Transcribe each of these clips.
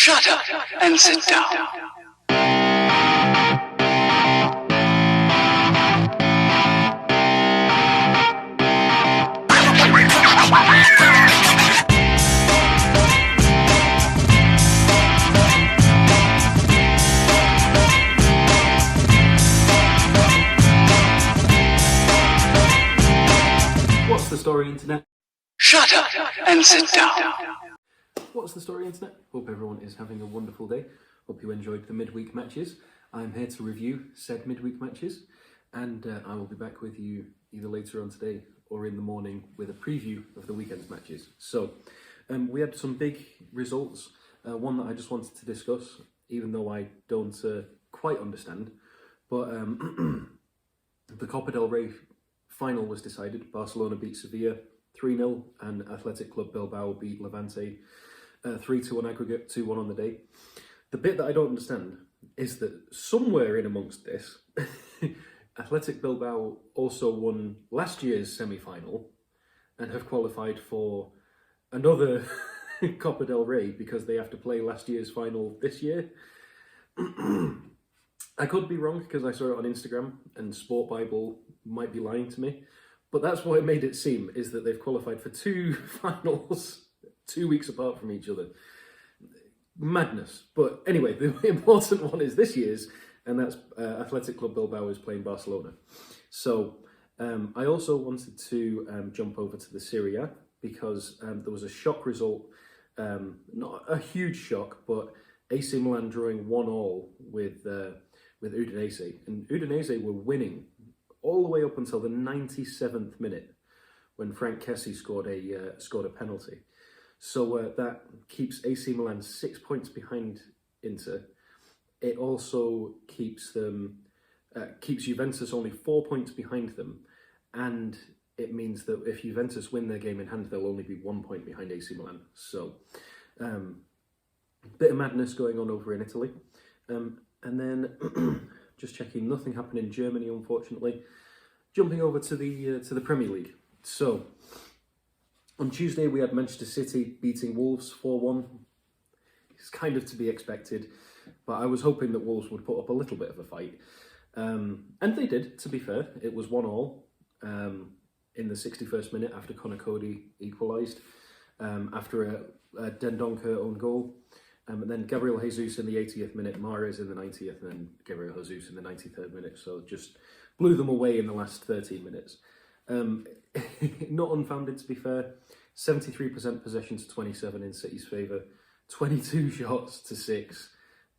Shut up and sit down. What's the story, Internet? Shut up and sit down. What's the story, Internet? Hope everyone is having a wonderful day. Hope you enjoyed the midweek matches. I'm here to review said midweek matches, and I will be back with you either later on today or in the morning with a preview of the weekend's matches. So, we had some big results. One that I just wanted to discuss, even though I don't quite understand. But the Copa del Rey final was decided. Barcelona beat Sevilla 3-0, and Athletic Club Bilbao beat Levante 3-2 on aggregate, 2-1 on the day. The bit that I don't understand is that somewhere in amongst this, Athletic Bilbao also won last year's semi-final and have qualified for another Copa del Rey because they have to play last year's final this year. I could be wrong because I saw it on Instagram and Sport Bible might be lying to me, but that's what it made it seem, is that they've qualified for two finals 2 weeks apart from each other. Madness. But anyway, the important one is this year's, and that's Athletic Club Bilbao is playing Barcelona. So I also wanted to jump over to the Serie A because there was a shock result, not a huge shock, but AC Milan drawing 1-1 with Udinese, and Udinese were winning all the way up until the 97th minute when Frank Kessie scored a penalty. So that keeps AC Milan 6 points behind Inter. It also keeps Juventus only 4 points behind them, and it means that if Juventus win their game in hand, they'll only be 1 point behind AC Milan. So bit of madness going on over in Italy. And then just checking, nothing happened in Germany, unfortunately. Jumping over to the Premier League. So on Tuesday we had Manchester City beating Wolves 4-1. It's kind of to be expected, but I was hoping that Wolves would put up a little bit of a fight. And they did, to be fair. It was 1-1 in the 61st minute after Conor Cody equalised, after a Dendoncker own goal. And then Gabriel Jesus in the 80th minute, Mahrez in the 90th, and then Gabriel Jesus in the 93rd minute. So just blew them away in the last 13 minutes. Not unfounded, to be fair. 73% possession to 27 in City's favour. 22 shots to 6.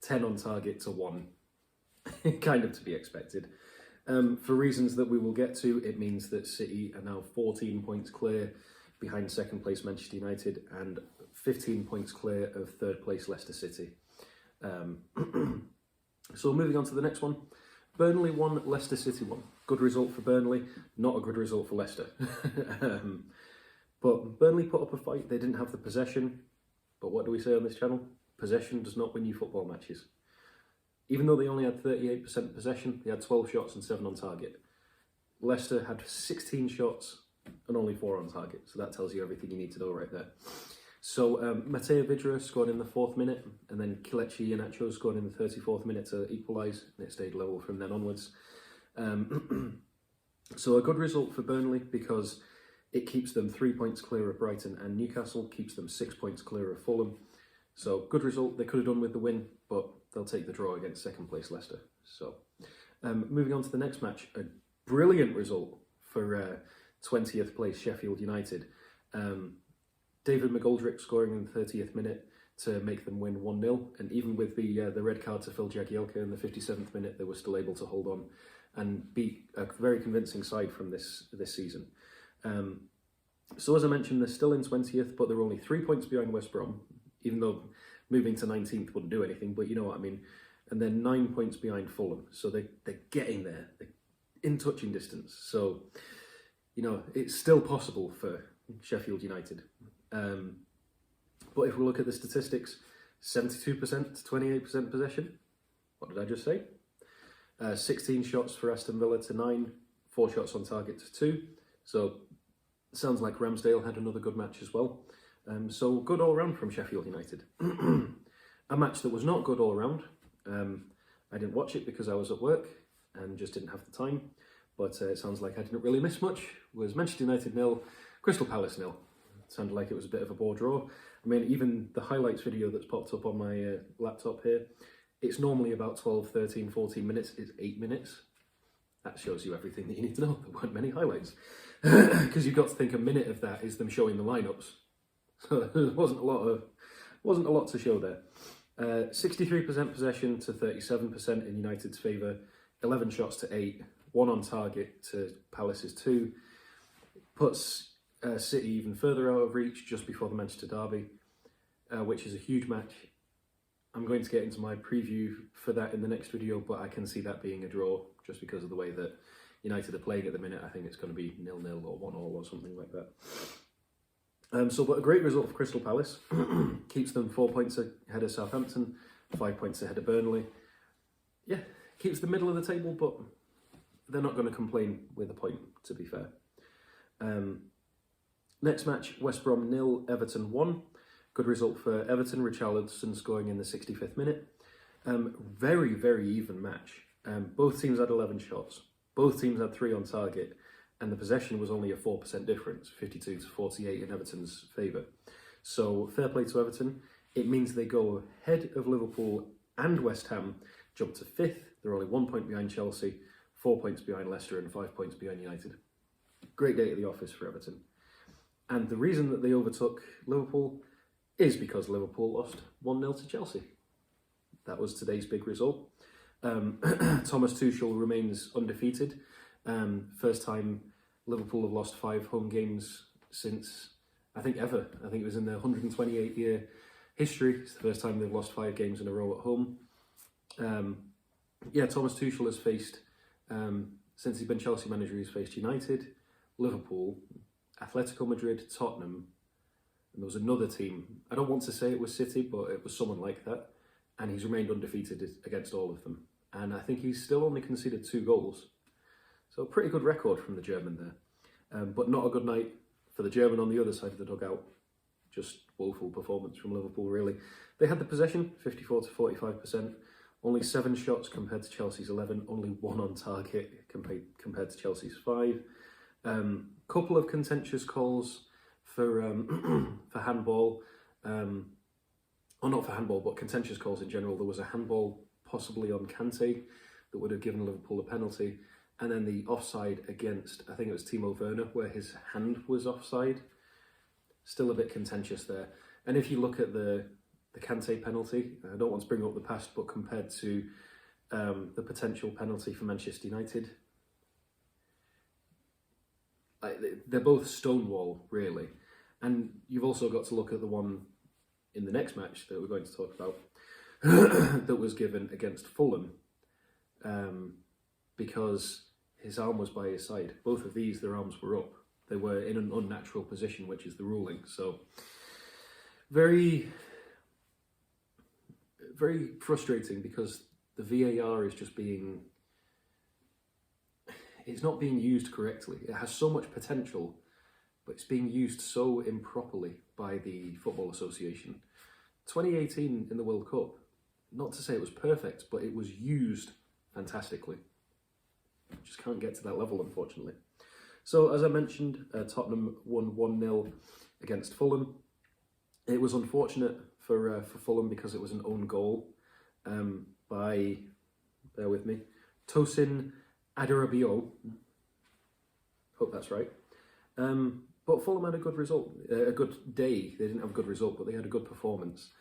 10 on target to 1. Kind of to be expected. For reasons that we will get to, it means that City are now 14 points clear behind second place Manchester United and 15 points clear of third place Leicester City. So moving on to the next one. Burnley won, Leicester City won. Good result for Burnley, not a good result for Leicester. But Burnley put up a fight. They didn't have the possession. But what do we say on this channel? Possession does not win you football matches. Even though they only had 38% possession, they had 12 shots and 7 on target. Leicester had 16 shots and only 4 on target. So that tells you everything you need to know right there. So Mateo Vidra scored in the 4th minute, and then Kelechi Iheanacho scored in the 34th minute to equalise, and it stayed level from then onwards. So a good result for Burnley because it keeps them 3 points clear of Brighton, and Newcastle keeps them 6 points clear of Fulham. So good result. They could have done with the win, but they'll take the draw against second place Leicester. So moving on to the next match, a brilliant result for 20th place Sheffield United. David McGoldrick scoring in the 30th minute to make them win 1-0, and even with the red card to Phil Jagielka in the 57th minute, they were still able to hold on and beat a very convincing side from this season. So as I mentioned, they're still in 20th, but they're only 3 points behind West Brom, even though moving to 19th wouldn't do anything, but you know what I mean. And then 9 points behind Fulham, so they're getting there. They're in touching distance. So, you know, it's still possible for Sheffield United. But if we look at the statistics, 72% to 28% possession. What did I just say? 16 shots for Aston Villa to 9, 4 shots on target to 2. So sounds like Ramsdale had another good match as well. So good all round from Sheffield United. I'm A match that was not good all around. I didn't watch it because I was at work and just didn't have the time, but it sounds like I didn't really miss much. It was Manchester United 0, Crystal Palace 0. It sounded like it was a bit of a bore draw. I mean, even the highlights video that's popped up on my laptop here, it's normally about 12, 13, 14 minutes. It's 8 minutes. That shows you everything that you need to know. There weren't many highlights. Because you've got to think a minute of that is them showing the lineups. So there wasn't a lot to show there. 63% possession to 37% in United's favour, 11 shots to 8, 1 on target to Palace's 2. Puts City even further out of reach just before the Manchester derby, which is a huge match. I'm going to get into my preview for that in the next video, but I can see that being a draw just because of the way that United are playing at the minute. I think it's going to be 0-0 or 1-1 or something like that. But a great result for Crystal Palace. Keeps them 4 points ahead of Southampton, 5 points ahead of Burnley. Yeah, keeps the middle of the table, but they're not going to complain with a point, to be fair. Next match, West Brom 0, Everton 1. Good result for Everton, Richarlison scoring in the 65th minute. Very, very even match. Both teams had 11 shots. Both teams had 3 on target. And the possession was only a 4% difference, 52 to 48 in Everton's favour. So fair play to Everton. It means they go ahead of Liverpool and West Ham, jump to 5th. They're only 1 point behind Chelsea, 4 points behind Leicester and 5 points behind United. Great day at the office for Everton. And the reason that they overtook Liverpool is because Liverpool lost 1-0 to Chelsea. That was today's big result. Thomas Tuchel remains undefeated. First time Liverpool have lost 5 home games since, I think, ever. I think it was in their 128-year history. It's the first time they've lost 5 games in a row at home. Thomas Tuchel has faced, since he's been Chelsea manager, he's faced United, Liverpool, Atletico Madrid, Tottenham, and there was another team. I don't want to say it was City, but it was someone like that. And he's remained undefeated against all of them. And I think he's still only conceded 2 goals. So a pretty good record from the German there. But not a good night for the German on the other side of the dugout. Just woeful performance from Liverpool, really. They had the possession, 54 to 45%. Only 7 shots compared to Chelsea's 11. Only 1 on target compared to Chelsea's 5. Couple of contentious calls for handball. Or not for handball, but contentious calls in general. There was a handball possibly on Kante that would have given Liverpool a penalty. And then the offside against, I think it was Timo Werner, where his hand was offside. Still a bit contentious there. And if you look at the Kante penalty, I don't want to bring up the past, but compared to the potential penalty for Manchester United, they're both stonewall, really. And you've also got to look at the one in the next match that we're going to talk about that was given against Fulham, because his arm was by his side. Both of these, their arms were up. They were in an unnatural position, which is the ruling. So very, very frustrating because the VAR is just it's not being used correctly. It has so much potential, but it's being used so improperly by the Football Association. 2018 in the World Cup, not to say it was perfect, but it was used fantastically. Just can't get to that level, unfortunately. So, as I mentioned, Tottenham won 1-0 against Fulham. It was unfortunate for Fulham because it was an own goal by, bear with me, Tosin Adarabioyo. Hope that's right. But Fulham had a good result, a good day. They didn't have a good result, but they had a good performance.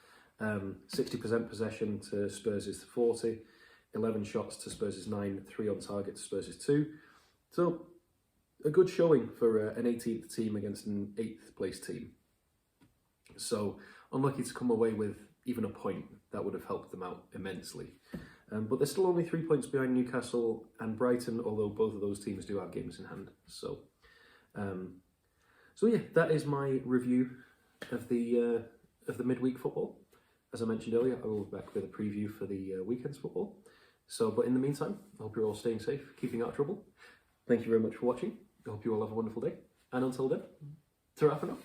60% possession to Spurs' 40. 11 shots to Spurs' 9, 3 on target to Spurs' 2. So, a good showing for an 18th team against an 8th place team. So, unlucky to come away with even a point. That would have helped them out immensely. But they're still only 3 points behind Newcastle and Brighton, although both of those teams do have games in hand. So yeah, that is my review of the midweek football. As I mentioned earlier, I will be back with a preview for the weekend's football. But in the meantime, I hope you're all staying safe, keeping out of trouble. Thank you very much for watching. I hope you all have a wonderful day. And until then, ta-ra for now.